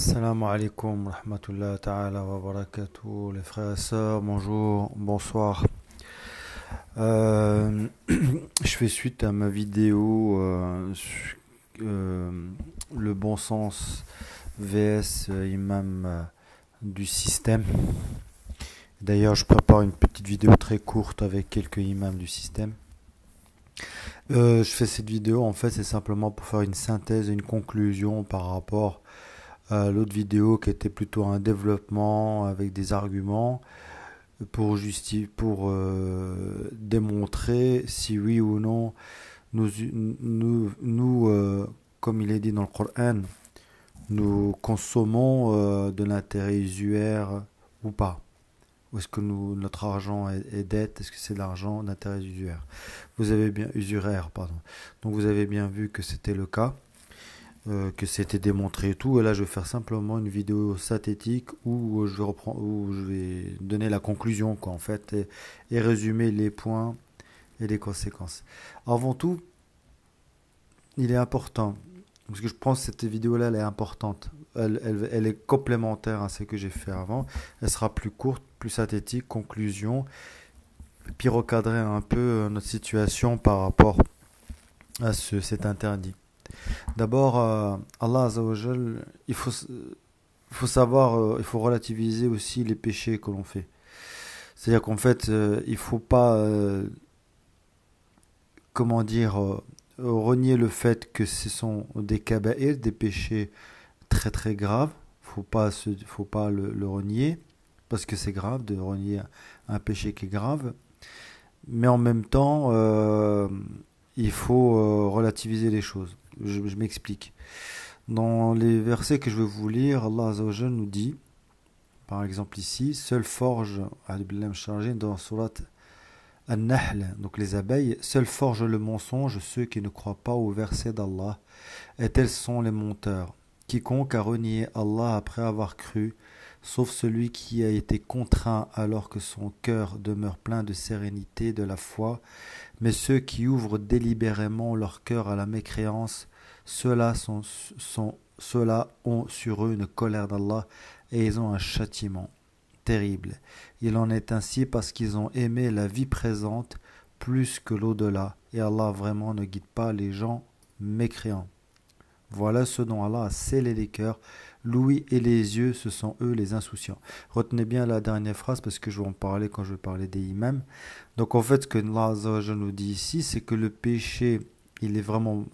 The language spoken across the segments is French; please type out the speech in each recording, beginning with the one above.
Assalamu alaikum, rahmatullah ta'ala wa barakatuh, les frères et sœurs, bonjour, bonsoir. Euh, je fais suite à ma vidéo euh, le bon sens vs imam du système. D'ailleurs, je prépare une petite vidéo très courte avec quelques imams du système. Je fais cette vidéo, en fait, c'est simplement pour faire une synthèse et une conclusion par rapport à l'autre vidéo qui était plutôt un développement avec des arguments pour démontrer si oui ou non nous, comme il est dit dans le Coran, nous consommons de l'intérêt usuaire ou pas. Ou est-ce que notre argent est dette? Est-ce que c'est de l'argent d'intérêt usuaire? Vous avez bien usuraire, pardon. Donc vous avez bien vu que c'était le cas, que c'était démontré et tout. Et là, je vais faire simplement une vidéo synthétique où où je vais donner la conclusion, quoi, en fait, et résumer les points et les conséquences. Avant tout, il est important, parce que je pense que cette vidéo-là, elle est importante. Elle est complémentaire à ce que j'ai fait avant. Elle sera plus courte, plus synthétique, conclusion, puis recadrer un peu notre situation par rapport à cet interdit. D'abord, Allah Azza wa Jal, il faut savoir, il faut relativiser aussi les péchés que l'on fait. C'est-à-dire qu'en fait, il faut pas, comment dire, renier le fait que ce sont des kaba'ir, des péchés très très graves. Faut pas le renier parce que c'est grave de renier un péché qui est grave. Mais en même temps, il faut relativiser les choses. Je m'explique. Dans les versets que je vais vous lire, Allah Azza wa Jal nous dit, par exemple ici, seule forge, chargé dans surat An-Nahl, donc les abeilles, seule forge le mensonge ceux qui ne croient pas au verset d'Allah, et tels sont les menteurs. Quiconque a renié Allah après avoir cru, sauf celui qui a été contraint alors que son cœur demeure plein de sérénité de la foi, mais ceux qui ouvrent délibérément leur cœur à la mécréance, ceux-là ont sur eux une colère d'Allah et ils ont un châtiment terrible. Il en est ainsi parce qu'ils ont aimé la vie présente plus que l'au-delà, et Allah vraiment ne guide pas les gens mécréants. Voilà ce dont Allah a scellé les cœurs, l'ouïe et les yeux, ce sont eux les insouciants. Retenez bien la dernière phrase parce que je vais en parler quand je vais parler des imams. Donc en fait, ce que Allah Azza wa Jalla nous dit ici, c'est que le péché, il est vraiment,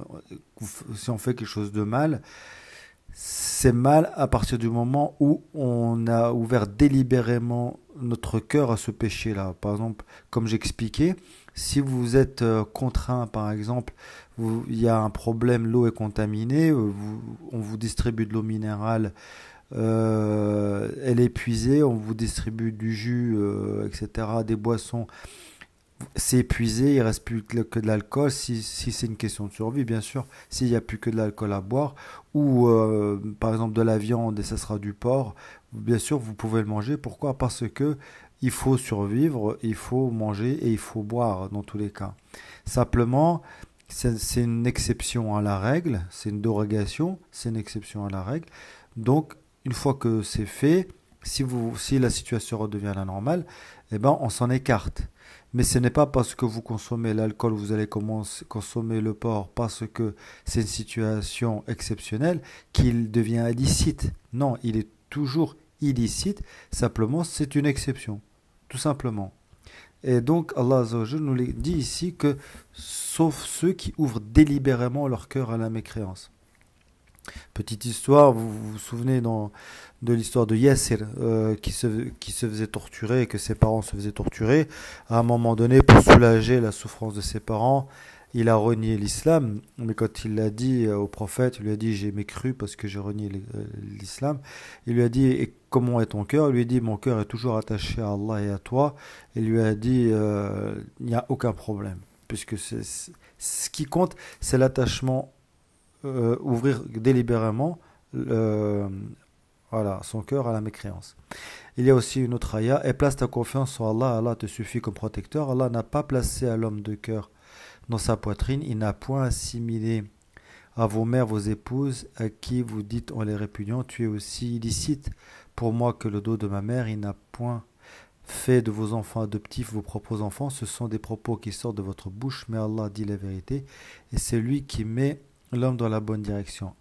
si on fait quelque chose de mal, c'est mal à partir du moment où on a ouvert délibérément notre cœur à ce péché-là. Par exemple, comme j'expliquais, si vous êtes contraint, par exemple, il y a un problème, l'eau est contaminée, on vous distribue de l'eau minérale, elle est épuisée, on vous distribue du jus, etc., des boissons, c'est épuisé, il ne reste plus que de l'alcool, si c'est une question de survie, bien sûr, s'il n'y a plus que de l'alcool à boire, ou par exemple de la viande et ça sera du porc, bien sûr vous pouvez le manger. Pourquoi? Parce que il faut survivre, il faut manger et il faut boire dans tous les cas. Simplement, c'est une exception à la règle, c'est une dérogation, c'est une exception à la règle. Donc, une fois que c'est fait, si la situation redevient la normale, eh ben, on s'en écarte. Mais ce n'est pas parce que vous consommez l'alcool, vous allez consommer le porc parce que c'est une situation exceptionnelle qu'il devient illicite. Non, il est toujours illicite, simplement c'est une exception, tout simplement. Et donc Allah Azza wa Jalla nous dit ici que sauf ceux qui ouvrent délibérément leur cœur à la mécréance. Petite histoire, vous vous souvenez de l'histoire de Yasser qui se faisait torturer et que ses parents se faisaient torturer. À un moment donné, pour soulager la souffrance de ses parents, il a renié l'islam. Mais quand il l'a dit au prophète, il lui a dit j'ai mécru parce que j'ai renié l'islam. Il lui a dit et comment est ton cœur? Il lui a dit mon cœur est toujours attaché à Allah et à toi. Il lui a dit il n'y a aucun problème. Puisque ce qui compte, c'est l'attachement ouvrir délibérément euh, voilà, son cœur à la mécréance. Il y a aussi une autre ayah, et place ta confiance en Allah, Allah te suffit comme protecteur. Allah n'a pas placé à l'homme de cœur dans sa poitrine, il n'a point assimilé à vos mères, vos épouses, à qui vous dites en les répudiant, tu es aussi illicite pour moi que le dos de ma mère, il n'a point fait de vos enfants adoptifs vos propres enfants, ce sont des propos qui sortent de votre bouche, mais Allah dit la vérité, et c'est lui qui met l'homme dans la bonne direction.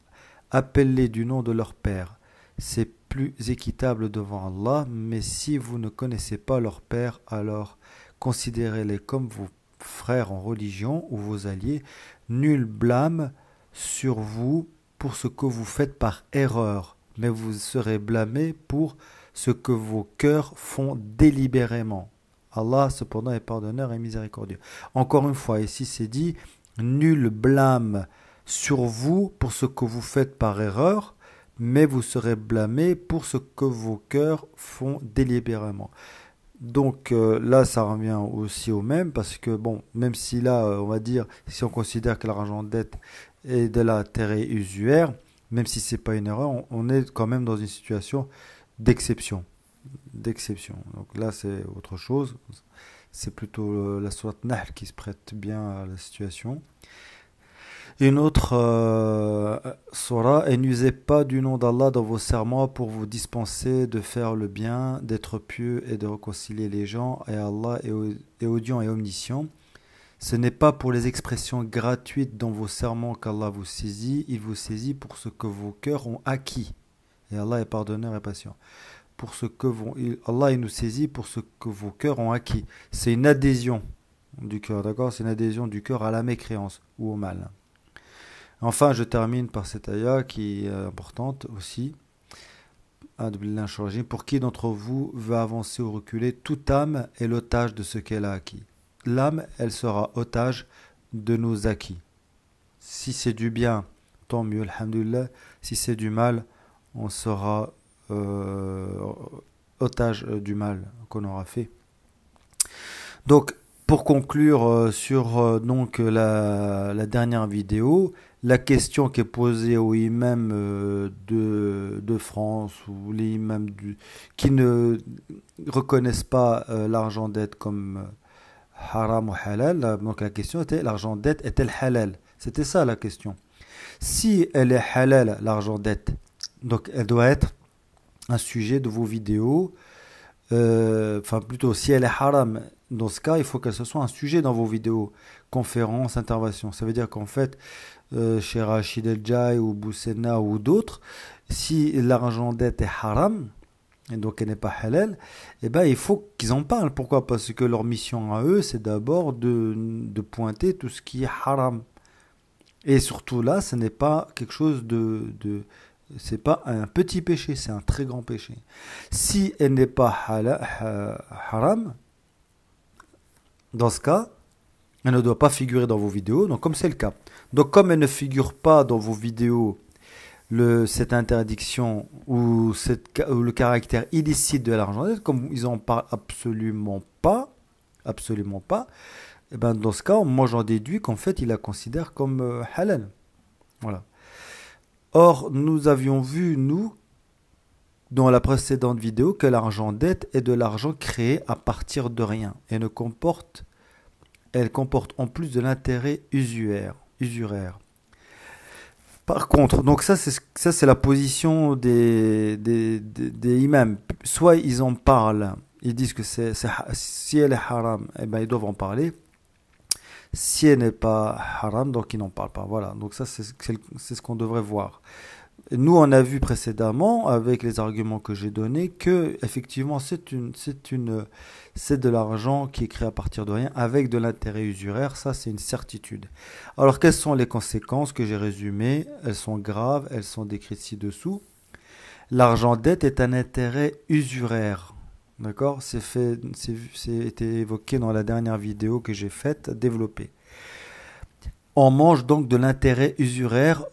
Appelle-les du nom de leur père. C'est plus équitable devant Allah, mais si vous ne connaissez pas leur père, alors considérez-les comme vos frères en religion ou vos alliés. Nul blâme sur vous pour ce que vous faites par erreur, mais vous serez blâmés pour ce que vos cœurs font délibérément. Allah cependant est pardonneur et miséricordieux. Encore une fois, ici c'est dit, nul blâme sur vous pour ce que vous faites par erreur, mais vous serez blâmés pour ce que vos cœurs font délibérément. Donc là, ça revient aussi au même, parce que bon, même si là, on va dire, si on considère que l'argent de dette est de l'intérêt usuaire, même si c'est pas une erreur, on est quand même dans une situation d'exception. D'exception. Donc là, c'est autre chose. C'est plutôt la sourate Nahl qui se prête bien à la situation. Une autre surah, et n'usez pas du nom d'Allah dans vos serments pour vous dispenser de faire le bien, d'être pieux et de réconcilier les gens, et Allah est audient et omniscient. Ce n'est pas pour les expressions gratuites dans vos serments qu'Allah vous saisit, il vous saisit pour ce que vos cœurs ont acquis. Et Allah est pardonneur et patient. Pour ce que Allah il nous saisit pour ce que vos cœurs ont acquis. C'est une adhésion du cœur, d'accord? C'est une adhésion du cœur à la mécréance ou au mal. Enfin, je termine par cette ayah qui est importante aussi. Pour qui d'entre vous veut avancer ou reculer, toute âme est l'otage de ce qu'elle a acquis. L'âme, elle sera otage de nos acquis. Si c'est du bien, tant mieux, alhamdoulilah. Si c'est du mal, on sera otage du mal qu'on aura fait. Donc, pour conclure donc la dernière vidéo, la question qui est posée aux imams de France ou les imams qui ne reconnaissent pas l'argent dette comme haram ou halal, donc la question était l'argent dette est-elle halal? C'était ça la question. Si elle est halal, l'argent dette, donc elle doit être un sujet de vos vidéos, enfin plutôt si elle est haram, dans ce cas il faut que ce soit un sujet dans vos vidéos, conférences, interventions. Ça veut dire qu'en fait chez Rachid El Jai ou Boussena ou d'autres, si l'argent dette est haram et donc elle n'est pas halal, eh ben il faut qu'ils en parlent. Pourquoi? Parce que leur mission à eux c'est d'abord de pointer tout ce qui est haram, et surtout là ce n'est pas quelque chose c'est pas un petit péché, c'est un très grand péché. Si elle n'est pas haram, dans ce cas, elle ne doit pas figurer dans vos vidéos, donc comme c'est le cas. Donc comme elle ne figure pas dans vos vidéos, cette interdiction ou le caractère illicite de l'argent dette, comme ils en parlent absolument pas, et ben dans ce cas, moi j'en déduis qu'en fait ils la considèrent comme halal. Voilà. Or, nous avions vu, nous, dans la précédente vidéo, que l'argent dette est de l'argent créé à partir de rien et elle comporte en plus de l'intérêt usuraire. Par contre, donc ça c'est la position des imams. Soit ils en parlent, ils disent que si elle est haram, eh ben ils doivent en parler. Si elle n'est pas haram, donc ils n'en parlent pas. Voilà, donc ça c'est ce qu'on devrait voir. Nous on a vu précédemment, avec les arguments que j'ai donnés, que effectivement c'est de l'argent qui est créé à partir de rien, avec de l'intérêt usuraire, ça c'est une certitude. Alors quelles sont les conséquences que j'ai résumées? Elles sont graves, elles sont décrites ci-dessous. L'argent dette est un intérêt usuraire. D'accord? C'est été évoqué dans la dernière vidéo que j'ai faite, développée. On mange donc de l'intérêt usuraire.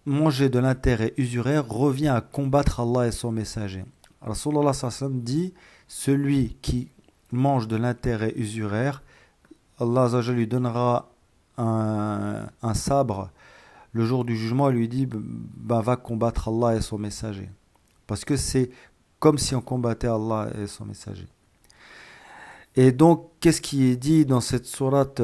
Manger de l'intérêt usuraire revient à combattre Allah et son messager. Rasulullah sallallahu alayhi wa sallam dit, celui qui mange de l'intérêt usuraire, Allah azza wa jalla lui donnera un sabre le jour du jugement et lui dit, va combattre Allah et son messager. Parce que c'est comme si on combattait Allah et son messager. Et donc, qu'est-ce qui est dit dans cette sourate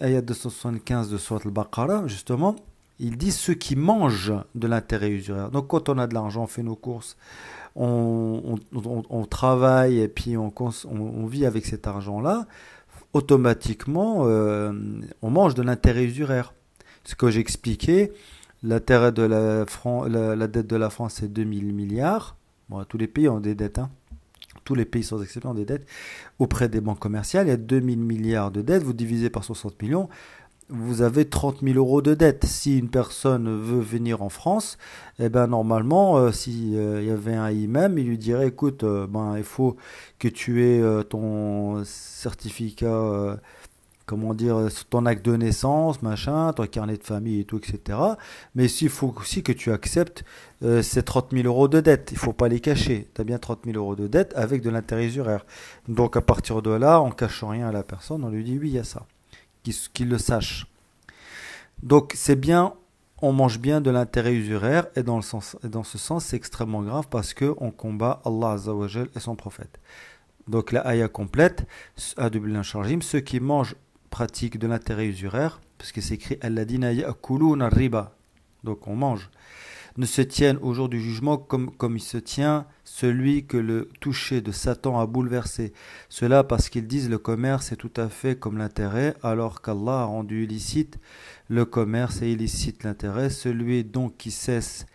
ayat 275 de sourate al-Baqarah, justement? Il dit ceux qui mangent de l'intérêt usuraire. Donc quand on a de l'argent, on fait nos courses, on travaille et puis on vit avec cet argent-là, automatiquement, on mange de l'intérêt usuraire. Ce que j'expliquais, l'intérêt de la dette de la France, c'est 2000 milliards. Bon, tous les pays ont des dettes, hein. Tous les pays sans exception ont des dettes auprès des banques commerciales. Il y a 2000 milliards de dettes, vous divisez par 60 millions, vous avez 30 000 euros de dette. Si une personne veut venir en France, eh ben normalement, si il y avait un imam, il lui dirait, écoute, ben il faut que tu aies ton certificat, comment dire, ton acte de naissance, machin, ton carnet de famille et tout, etc. Mais il faut aussi que tu acceptes ces 30 000 euros de dette. Il ne faut pas les cacher. Tu as bien 30 000 euros de dette avec de l'intérêt usuraire. Donc à partir de là, on ne cache rien à la personne, on lui dit oui, il y a ça. Qu'il le sache. Donc c'est bien, on mange bien de l'intérêt usuraire et dans ce sens c'est extrêmement grave parce qu'on combat Allah Azza wa Jal et son prophète. Donc la ayah complète, ceux qui mangent, pratiquent de l'intérêt usuraire, parce que c'est écrit Alladina ya'kuluna riba, donc on mange, ne se tiennent au jour du jugement comme il se tient celui que le toucher de Satan a bouleversé. Cela parce qu'ils disent le commerce est tout à fait comme l'intérêt, alors qu'Allah a rendu illicite le commerce et illicite l'intérêt. Celui donc qui cesse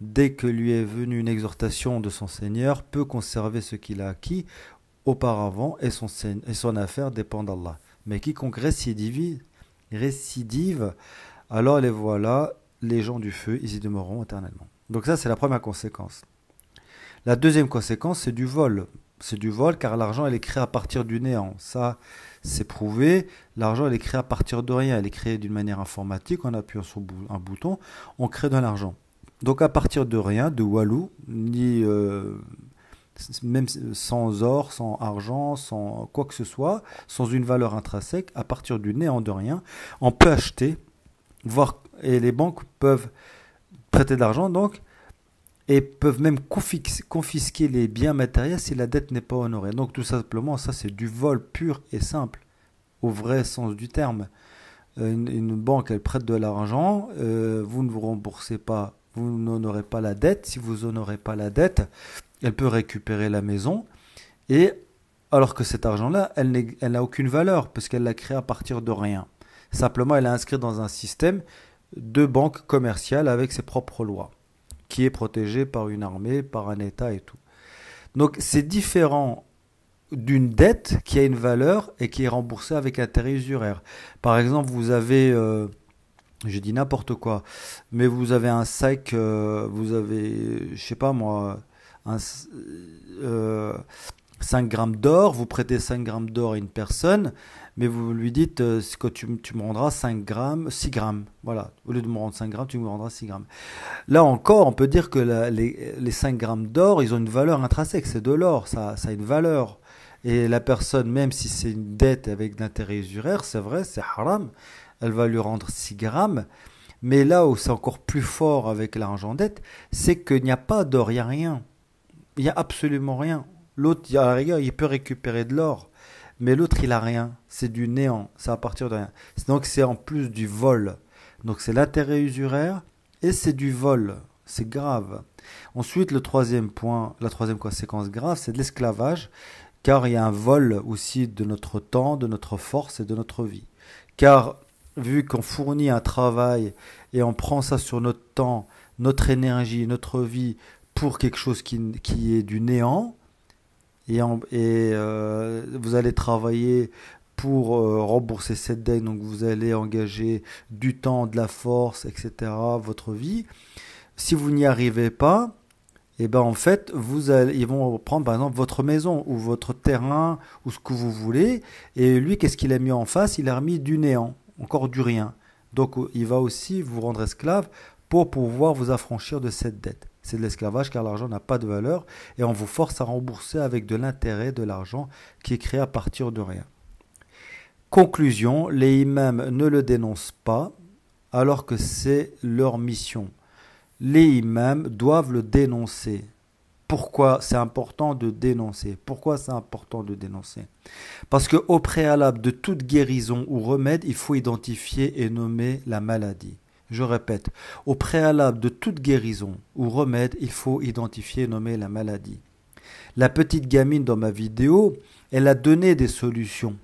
dès que lui est venue une exhortation de son Seigneur peut conserver ce qu'il a acquis auparavant et son affaire dépend d'Allah. Mais quiconque récidive, alors les voilà, les gens du feu, ils y demeureront éternellement. Donc ça, c'est la première conséquence. La deuxième conséquence, c'est du vol. C'est du vol car l'argent, elle est créé à partir du néant. Ça, c'est prouvé. L'argent, elle est créé à partir de rien. Elle est créée d'une manière informatique. En appuyant sur un bouton, on crée de l'argent. Donc à partir de rien, de walou, ni même sans or, sans argent, sans quoi que ce soit, sans une valeur intrinsèque, à partir du néant de rien, on peut acheter, et les banques peuvent prêter de l'argent donc, et peuvent même confisquer les biens matériels si la dette n'est pas honorée. Donc tout simplement, ça c'est du vol pur et simple, au vrai sens du terme. Une banque, elle prête de l'argent, vous ne vous remboursez pas, vous n'honorez pas la dette. Si vous n'honorez pas la dette, elle peut récupérer la maison, et alors que cet argent-là, elle n'a aucune valeur, parce qu'elle l'a créé à partir de rien. Simplement, elle est inscrite dans un système de banque commerciale avec ses propres lois, qui est protégé par une armée, par un État et tout. Donc c'est différent d'une dette qui a une valeur et qui est remboursée avec intérêt usuraire. Par exemple, vous avez, je dis n'importe quoi, mais vous avez un sac, vous avez, je sais pas moi, 5 grammes d'or, vous prêtez 5 grammes d'or à une personne, mais vous lui dites que tu me rendras 5 grammes, 6 grammes. Voilà, au lieu de me rendre 5 grammes, tu me rendras 6 grammes. Là encore, on peut dire que les 5 grammes d'or, ils ont une valeur intrinsèque, c'est de l'or, ça a une valeur. Et la personne, même si c'est une dette avec d'intérêt usuraire, c'est vrai, c'est haram, elle va lui rendre 6 grammes. Mais là où c'est encore plus fort avec l'argent dette, c'est qu'il n'y a pas d'or, il n'y a rien. Il n'y a absolument rien. L'autre, à la rigueur, il peut récupérer de l'or. Mais l'autre, il a rien. C'est du néant. C'est à partir de rien. Donc, c'est en plus du vol. Donc, c'est l'intérêt usuraire et c'est du vol. C'est grave. Ensuite, le troisième point, la troisième conséquence grave, c'est de l'esclavage. Car il y a un vol aussi de notre temps, de notre force et de notre vie. Car, vu qu'on fournit un travail et on prend ça sur notre temps, notre énergie, notre vie, pour quelque chose qui est du néant, vous allez travailler pour rembourser cette dette, donc vous allez engager du temps, de la force, etc., votre vie. Si vous n'y arrivez pas, et ben en fait, ils vont prendre par exemple votre maison ou votre terrain ou ce que vous voulez, et lui, qu'est-ce qu'il a mis en face? Il a remis du néant, encore du rien. Donc il va aussi vous rendre esclave pour pouvoir vous affranchir de cette dette. C'est de l'esclavage car l'argent n'a pas de valeur et on vous force à rembourser avec de l'intérêt de l'argent qui est créé à partir de rien. Conclusion, les imams ne le dénoncent pas alors que c'est leur mission. Les imams doivent le dénoncer. Pourquoi c'est important de dénoncer? Pourquoi c'est important de dénoncer? Parce qu'au préalable de toute guérison ou remède, il faut identifier et nommer la maladie. Je répète, au préalable de toute guérison ou remède, il faut identifier et nommer la maladie. La petite gamine dans ma vidéo, elle a donné des solutions.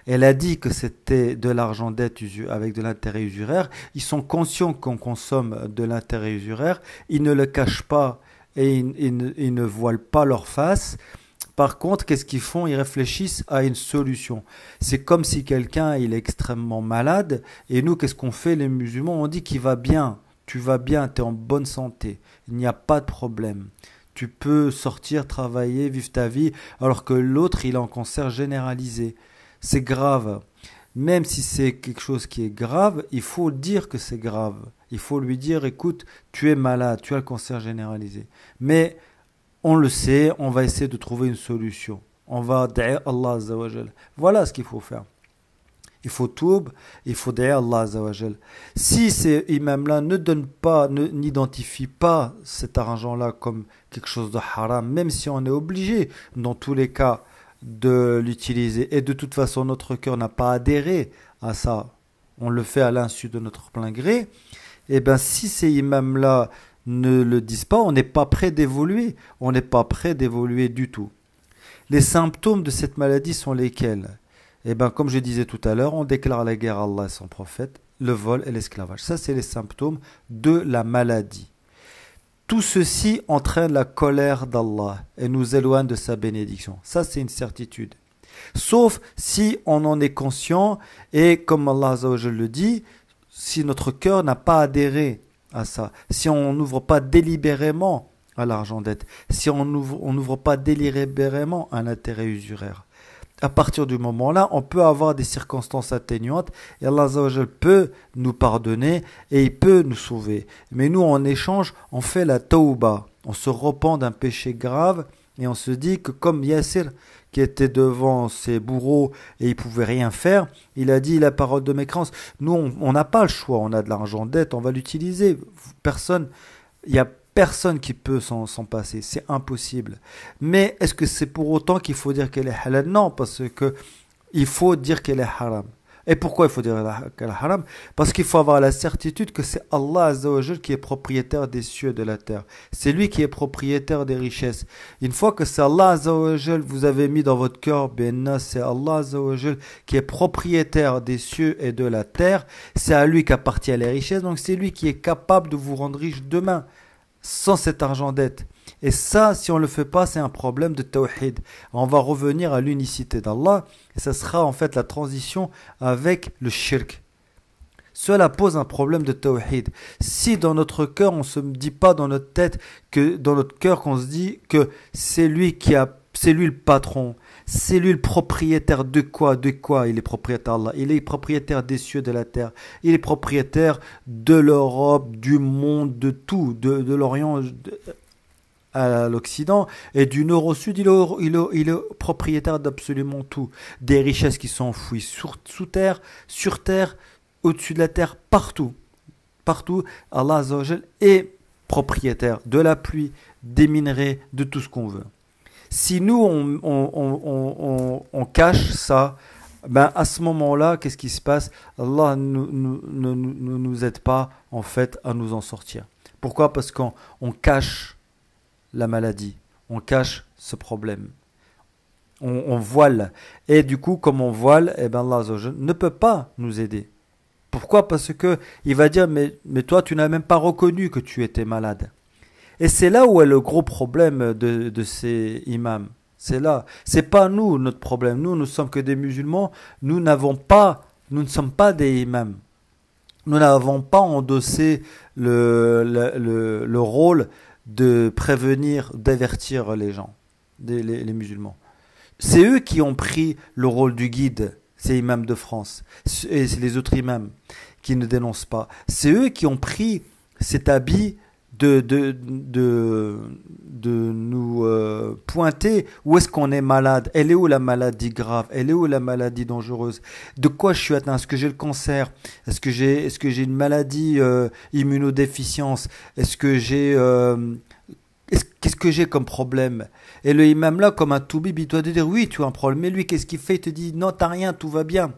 Elle a dit que c'était de l'argent dette avec de l'intérêt usuraire. Ils sont conscients qu'on consomme de l'intérêt usuraire. Ils ne le cachent pas et ils ne voilent pas leur face. Par contre, qu'est-ce qu'ils font? Ils réfléchissent à une solution. C'est comme si quelqu'un il est extrêmement malade et nous, qu'est-ce qu'on fait les musulmans? On dit qu'il va bien, tu vas bien, tu es en bonne santé, il n'y a pas de problème. Tu peux sortir, travailler, vivre ta vie, alors que l'autre, il est en cancer généralisé. C'est grave. Même si c'est quelque chose qui est grave, il faut dire que c'est grave. Il faut lui dire, écoute, tu es malade, tu as le cancer généralisé. Mais on le sait, on va essayer de trouver une solution. On va dire Allah Azza wa Jal. Voilà ce qu'il faut faire. Il faut toub, il faut dire Allah Azza wa Jal. Si ces imams-là ne donnent pas, n'identifient pas cet argent-là comme quelque chose de haram, même si on est obligé, dans tous les cas, de l'utiliser, et de toute façon notre cœur n'a pas adhéré à ça, on le fait à l'insu de notre plein gré, et bien si ces imams-là ne le disent pas, on n'est pas prêt d'évoluer, on n'est pas prêt d'évoluer du tout. Les symptômes de cette maladie sont lesquels? Et bien comme je disais tout à l'heure, on déclare la guerre à Allah et son prophète, le vol et l'esclavage. Ça c'est les symptômes de la maladie. Tout ceci entraîne la colère d'Allah et nous éloigne de sa bénédiction. Ça, c'est une certitude. Sauf si on en est conscient et, comme Allah Azza wa Jalla le dit, si notre cœur n'a pas adhéré à ça, si on n'ouvre pas délibérément à l'argent dette, si on n'ouvre pas délibérément à un intérêt usuraire. À partir du moment-là, on peut avoir des circonstances atténuantes et Allah Azza wa Jal peut nous pardonner et il peut nous sauver. Mais nous, en échange, on fait la tauba. On se repent d'un péché grave et on se dit que comme Yassir, qui était devant ses bourreaux et il pouvait rien faire, il a dit la parole de mécréance. Nous, on n'a pas le choix. On a de l'argent dette, on va l'utiliser. Il y a personne qui peut s'en passer, c'est impossible. Mais est-ce que c'est pour autant qu'il faut dire qu'elle est halal? Non, parce que il faut dire qu'elle est haram. Et pourquoi il faut dire qu'elle est haram? Parce qu'il faut avoir la certitude que c'est Allah Azza wa Jal qui est propriétaire des cieux et de la terre. C'est lui qui est propriétaire des richesses. Une fois que c'est Allah Azza wa Jal vous avez mis dans votre cœur, ben c'est Allah Azza wa Jal qui est propriétaire des cieux et de la terre. C'est à lui qu'appartiennent les richesses. Donc c'est lui qui est capable de vous rendre riche demain, sans cet argent dette. Et ça, si on ne le fait pas, c'est un problème de tawhid. On va revenir à l'unicité d'Allah, et ça sera en fait la transition avec le shirk. Cela pose un problème de tawhid. Si dans notre cœur, on ne se dit pas dans notre tête, que dans notre cœur, qu'on se dit que c'est lui le patron, c'est lui le propriétaire de quoi? De quoi il est propriétaire d'Allah? Il est propriétaire des cieux, de la terre. Il est propriétaire de l'Europe, du monde, de tout, de l'Orient à l'Occident et du Nord au Sud. Il est propriétaire d'absolument tout. Des richesses qui sont enfouies sous terre, sur terre, au-dessus de la terre, partout. Partout, Allah Azza wa Jal est propriétaire de la pluie, des minerais, de tout ce qu'on veut. Si nous, on cache ça, ben à ce moment-là, qu'est-ce qui se passe? Allah ne nous aide pas, en fait, à nous en sortir. Pourquoi? Parce qu'on cache la maladie, on cache ce problème. On voile. Et du coup, comme on voile, eh ben Allah ne peut pas nous aider. Pourquoi? Parce que il va dire, mais toi, tu n'as même pas reconnu que tu étais malade. Et c'est là où est le gros problème de ces imams. C'est là. C'est pas nous, notre problème. Nous ne sommes que des musulmans. Nous ne sommes pas des imams. Nous n'avons pas endossé le rôle de prévenir, d'avertir les gens, les musulmans. C'est eux qui ont pris le rôle du guide, ces imams de France, et c'est les autres imams qui ne dénoncent pas. C'est eux qui ont pris cet habit de nous pointer où est-ce qu'on est malade, elle est où la maladie grave, elle est où la maladie dangereuse, de quoi je suis atteint, est-ce que j'ai le cancer, est-ce que j'ai une maladie immunodéficience, qu'est-ce que j'ai comme problème. Et le imam là, comme un toubib, il doit te dire oui, tu as un problème, mais lui qu'est-ce qu'il fait? Il te dit non, t'as rien, tout va bien.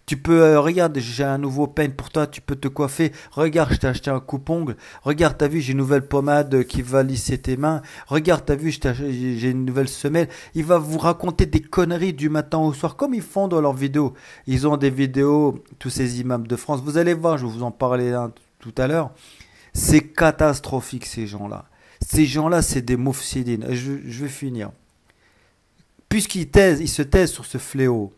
Tu peux, regarde, j'ai un nouveau peigne pour toi, tu peux te coiffer. Regarde, je t'ai acheté un coupe-ongle. Regarde, t'as vu, j'ai une nouvelle pommade qui va lisser tes mains. Regarde, t'as vu, j'ai une nouvelle semelle. Il va vous raconter des conneries du matin au soir, comme ils font dans leurs vidéos. Ils ont des vidéos, tous ces imams de France. Vous allez voir, je vais vous en parler tout à l'heure. C'est catastrophique, ces gens-là. Ces gens-là, c'est des moufsidines. Je vais finir. Puisqu'ils ils se taisent sur ce fléau,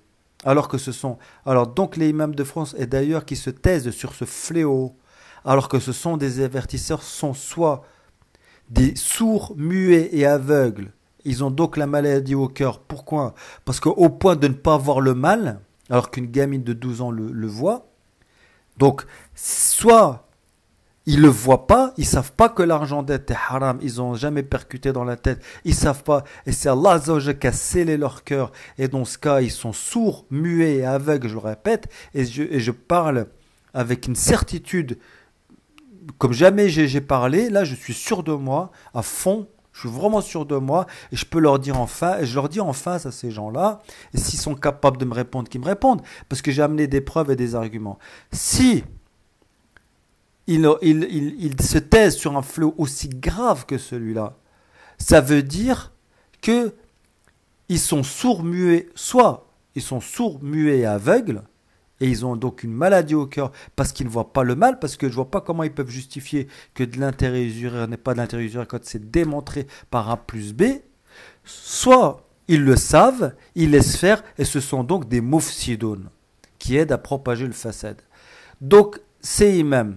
alors que ce sont... Alors donc les imams de France, et d'ailleurs qui se taisent sur ce fléau, alors que ce sont des avertisseurs, sont soit des sourds, muets et aveugles. Ils ont donc la maladie au cœur. Pourquoi? Parce qu'au point de ne pas voir le mal, alors qu'une gamine de 12 ans le voit, donc soit... Ils le voient pas, ils savent pas que l'argent dette est haram, ils ont jamais percuté dans la tête, ils savent pas, et c'est Allah Azza wa Jalla qui a scellé leur cœur, et dans ce cas, ils sont sourds, muets et aveugles, je le répète, et je parle avec une certitude, comme jamais j'ai parlé, là je suis sûr de moi, à fond, je suis vraiment sûr de moi, et je peux leur dire enfin, et je leur dis en face à ces gens-là, et s'ils sont capables de me répondre, qu'ils me répondent, parce que j'ai amené des preuves et des arguments. Si il se taise sur un fléau aussi grave que celui-là, ça veut dire que ils sont sourds, muets, soit ils sont sourds, muets et aveugles, et ils ont donc une maladie au cœur parce qu'ils ne voient pas le mal, parce que je ne vois pas comment ils peuvent justifier que de l'intérêt usuraire n'est pas de l'intérêt usuraire quand c'est démontré par A plus B, soit ils le savent, ils laissent faire, et ce sont donc des moufsidoun qui aident à propager le fasad. Donc ces imams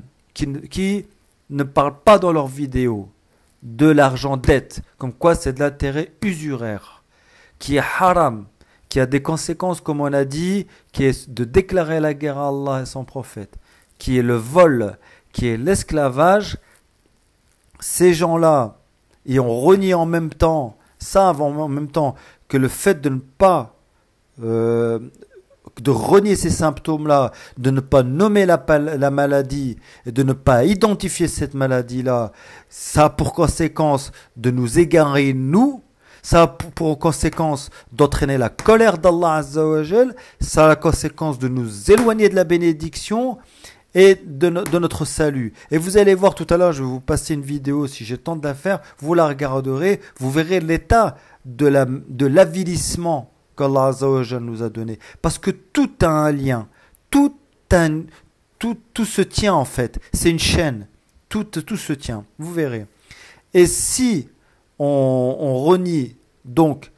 qui ne parlent pas dans leurs vidéos de l'argent dette, comme quoi c'est de l'intérêt usuraire, qui est haram, qui a des conséquences, comme on a dit, qui est de déclarer la guerre à Allah et son prophète, qui est le vol, qui est l'esclavage. Ces gens-là, ils ont renié en même temps, savent en même temps que le fait de ne pas de renier ces symptômes-là, de ne pas nommer la maladie, et de ne pas identifier cette maladie-là, ça a pour conséquence de nous égarer, nous, ça a pour conséquence d'entraîner la colère d'Allah Azza wa Jal, ça a la conséquence de nous éloigner de la bénédiction et de notre salut. Et vous allez voir tout à l'heure, je vais vous passer une vidéo, si j'ai le temps de la faire, vous la regarderez, vous verrez l'état de l'avilissement qu'Allah Azza wa Jal nous a donné. Parce que tout a un lien. Tout se tient en fait. C'est une chaîne. Tout se tient. Vous verrez. Et si on renie donc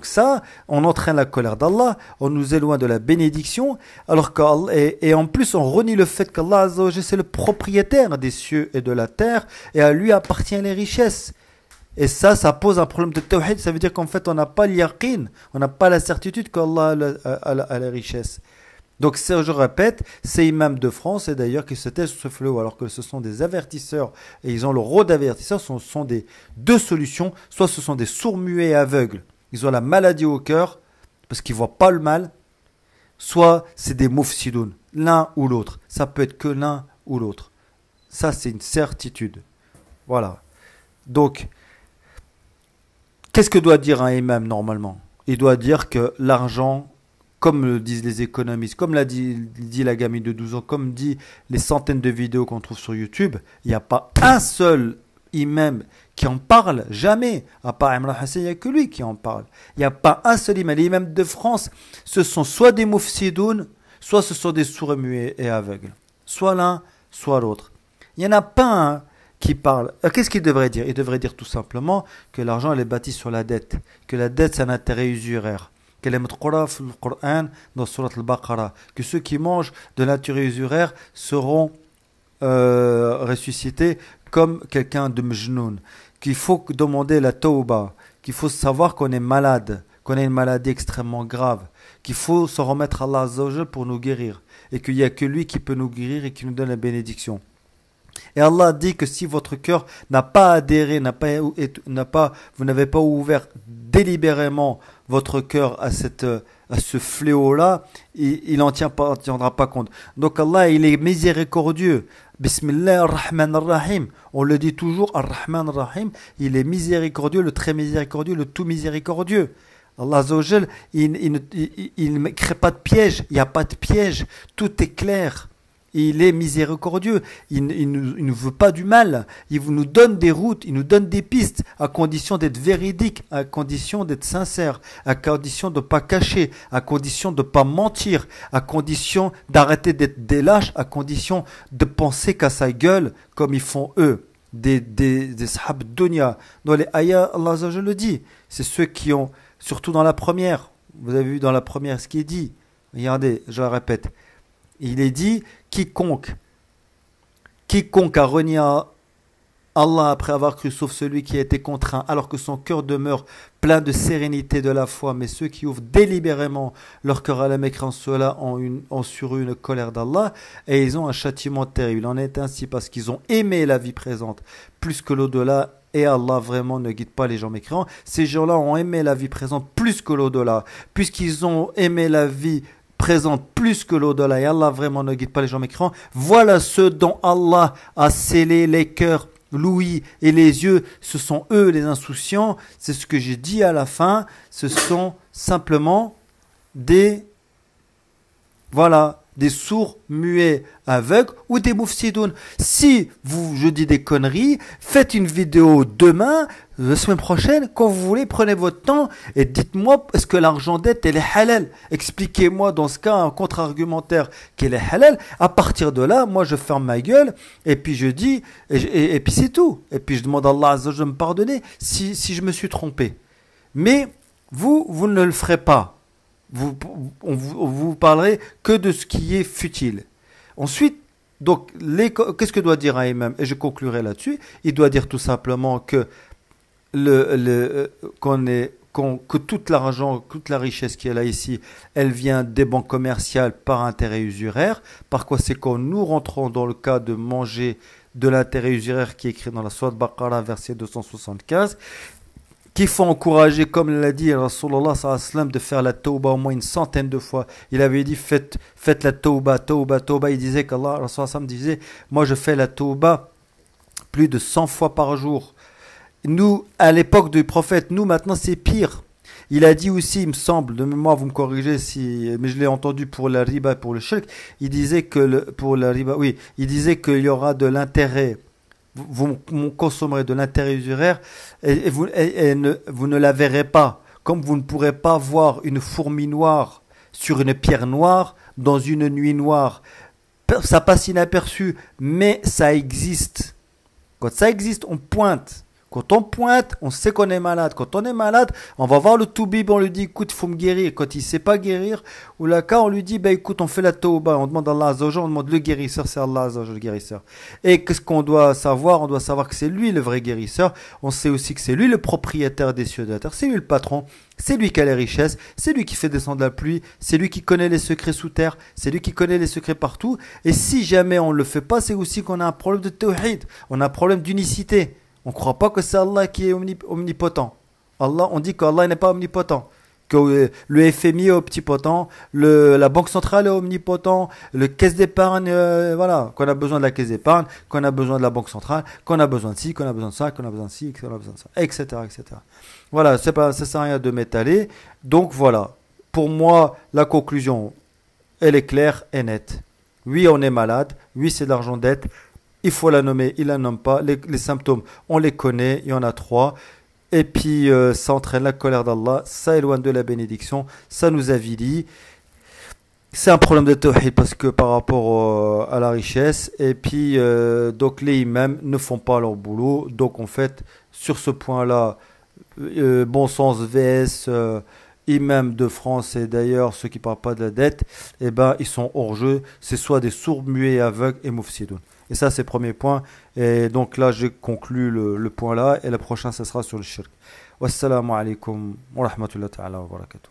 ça, on entraîne la colère d'Allah, on nous éloigne de la bénédiction, alors et en plus on renie le fait qu'Allah Azza wa Jal c'est le propriétaire des cieux et de la terre, et à lui appartiennent les richesses. Et ça pose un problème de tawhid, ça veut dire qu'en fait on n'a pas l'yaqin, on n'a pas la certitude qu'Allah a la richesse. Donc je répète, ces imams de France, et d'ailleurs qui se taisent sur ce fléau, alors que ce sont des avertisseurs, et ils ont le rôle d'avertisseurs, ce sont des deux solutions, soit ce sont des sourds, muets et aveugles, ils ont la maladie au cœur, parce qu'ils ne voient pas le mal, soit c'est des moufsidoun, l'un ou l'autre, ça peut être que l'un ou l'autre. Ça c'est une certitude. Voilà. Donc, qu'est-ce que doit dire un imam normalement? Il doit dire que l'argent, comme le disent les économistes, comme l'a dit la gamine de 12 ans, comme dit les centaines de vidéos qu'on trouve sur YouTube, il n'y a pas un seul imam qui en parle, jamais. À part Imran Hassan, il n'y a que lui qui en parle. Il n'y a pas un seul imam. Les imams de France, ce sont soit des moufsidoun, soit ce sont des sourds, muets et aveugles. Soit l'un, soit l'autre. Il n'y en a pas un qui parle. Qu'est-ce qu'il devrait dire? Il devrait dire tout simplement que l'argent est bâti sur la dette, que la dette c'est un intérêt usuraire, qu'elle est dans le Coran, dans Surat al-Baqarah, que ceux qui mangent de l'intérêt usuraire seront ressuscités comme quelqu'un de mjnoun, qu'il faut demander la tauba, qu'il faut savoir qu'on est malade, qu'on a une maladie extrêmement grave, qu'il faut se remettre à Allah Azza wa Jal pour nous guérir, et qu'il n'y a que lui qui peut nous guérir et qui nous donne la bénédiction. Et Allah dit que si votre cœur n'a pas adhéré, vous n'avez pas ouvert délibérément votre cœur à ce fléau-là, il n'en tiendra pas compte. Donc Allah, il est miséricordieux. Bismillah ar-Rahman ar-Rahim. On le dit toujours, ar-Rahman ar-Rahim. Il est miséricordieux, le très miséricordieux, le tout miséricordieux. Allah Azza wa Jal, il ne crée pas de piège, il n'y a pas de piège, tout est clair. Il est miséricordieux, il ne veut pas du mal, il nous donne des routes, il nous donne des pistes, à condition d'être véridique, à condition d'être sincère, à condition de ne pas cacher, à condition de ne pas mentir, à condition d'arrêter d'être des lâches, à condition de penser qu'à sa gueule, comme ils font eux, des sahab dunya. Dans les ayats, Allah Azza wa Jal le dit, c'est ceux qui ont, surtout dans la première, vous avez vu dans la première ce qui est dit, regardez, je le répète, il est dit, quiconque a renié Allah après avoir cru, sauf celui qui a été contraint, alors que son cœur demeure plein de sérénité de la foi, mais ceux qui ouvrent délibérément leur cœur à la mécréance, ceux-là ont sur eux une colère d'Allah, et ils ont un châtiment terrible. Il en est ainsi parce qu'ils ont aimé la vie présente plus que l'au-delà, et Allah vraiment ne guide pas les gens mécréants. Ces gens-là ont aimé la vie présente plus que l'au-delà, puisqu'ils ont aimé la vie présente plus que l'au-delà, et Allah vraiment ne guide pas les gens mécréants. Voilà ceux dont Allah a scellé les cœurs, l'ouïe et les yeux, ce sont eux les insouciants. C'est ce que j'ai dit à la fin, ce sont simplement des sourds, muets, aveugles ou des moufsidoun. Si je dis des conneries, faites une vidéo demain, la semaine prochaine, quand vous voulez, prenez votre temps et dites-moi, est-ce que l'argent dette, elle est halal? Expliquez-moi dans ce cas un contre-argumentaire qu'elle est halal. À partir de là, moi je ferme ma gueule et puis je dis, et puis c'est tout. Et puis je demande à Allah Azza wa Jalla de me pardonner si je me suis trompé. Mais vous ne le ferez pas. Vous parlerez que de ce qui est futile. Ensuite, donc, qu'est-ce que doit dire un imam? Et je conclurai là-dessus. Il doit dire tout simplement que que toute l'argent, toute la richesse qui est là ici, elle vient des banques commerciales par intérêt usuraire. Par quoi c'est quand nous rentrons dans le cas de manger de l'intérêt usuraire qui est écrit dans la Sourate Baqara, verset 275, qu'il faut encourager, comme l'a dit Rasulullah sallallahu alayhi wa sallam, de faire la tauba au moins une centaine de fois. Il avait dit faites la tauba. Il disait qu'Allah, Rasulullah sallallahu alayhi wa sallam disait, moi je fais la tauba plus de 100 fois par jour. Nous, à l'époque du prophète, nous maintenant c'est pire. Il a dit aussi, il me semble, de mémoire vous me corrigez mais je l'ai entendu pour la riba et pour le shirk, il disait que pour la riba, oui, il disait qu'il y aura de l'intérêt. Vous consommerez de l'intérêt usuraire et vous ne la verrez pas. Comme vous ne pourrez pas voir une fourmi noire sur une pierre noire dans une nuit noire. Ça passe inaperçu, mais ça existe. Quand ça existe, on pointe. Quand on pointe, on sait qu'on est malade. Quand on est malade, on va voir le toubib, on lui dit, écoute, il faut me guérir. Quand il ne sait pas guérir, ou là, on lui dit, écoute, on fait la tauba. On demande à Allah Azza wa Jalla, on demande le guérisseur, c'est Allah Azza wa Jalla, le guérisseur. Et qu'est-ce qu'on doit savoir? On doit savoir que c'est lui le vrai guérisseur. On sait aussi que c'est lui le propriétaire des cieux et de la terre. C'est lui le patron. C'est lui qui a les richesses. C'est lui qui fait descendre la pluie. C'est lui qui connaît les secrets sous terre. C'est lui qui connaît les secrets partout. Et si jamais on ne le fait pas, c'est aussi qu'on a un problème de tawhid. On a un problème d'unicité. On ne croit pas que c'est Allah qui est omnipotent. On dit qu'Allah n'est pas omnipotent. Que le FMI est omnipotent, la Banque centrale est omnipotent, le caisse d'épargne, qu'on a besoin de la caisse d'épargne, qu'on a besoin de la Banque centrale, qu'on a besoin de ci, qu'on a besoin de ça, qu'on a besoin de ci, qu'on a besoin de ça, etc. Voilà, ça sert à rien de m'étaler. Donc voilà, pour moi, la conclusion, elle est claire et nette. Oui, on est malade. Oui, c'est de l'argent dette. Il faut la nommer, il la nomme pas. Les symptômes, on les connaît, il y en a 3. Et puis, ça entraîne la colère d'Allah, ça éloigne de la bénédiction, ça nous avilit. C'est un problème de tawhid parce que par rapport à la richesse. Et puis, donc les imams ne font pas leur boulot. Donc en fait, sur ce point-là, bon sens vs imams de France et d'ailleurs ceux qui ne parlent pas de la dette, ils sont hors jeu. C'est soit des sourds, muets, aveugles et moufsidoun. Et ça, c'est le premier point. Et donc là, j'ai conclu le point là. Et le prochain, ce sera sur le shirk. Wassalamu alaikum wa rahmatullahi ta'ala wa barakatuh.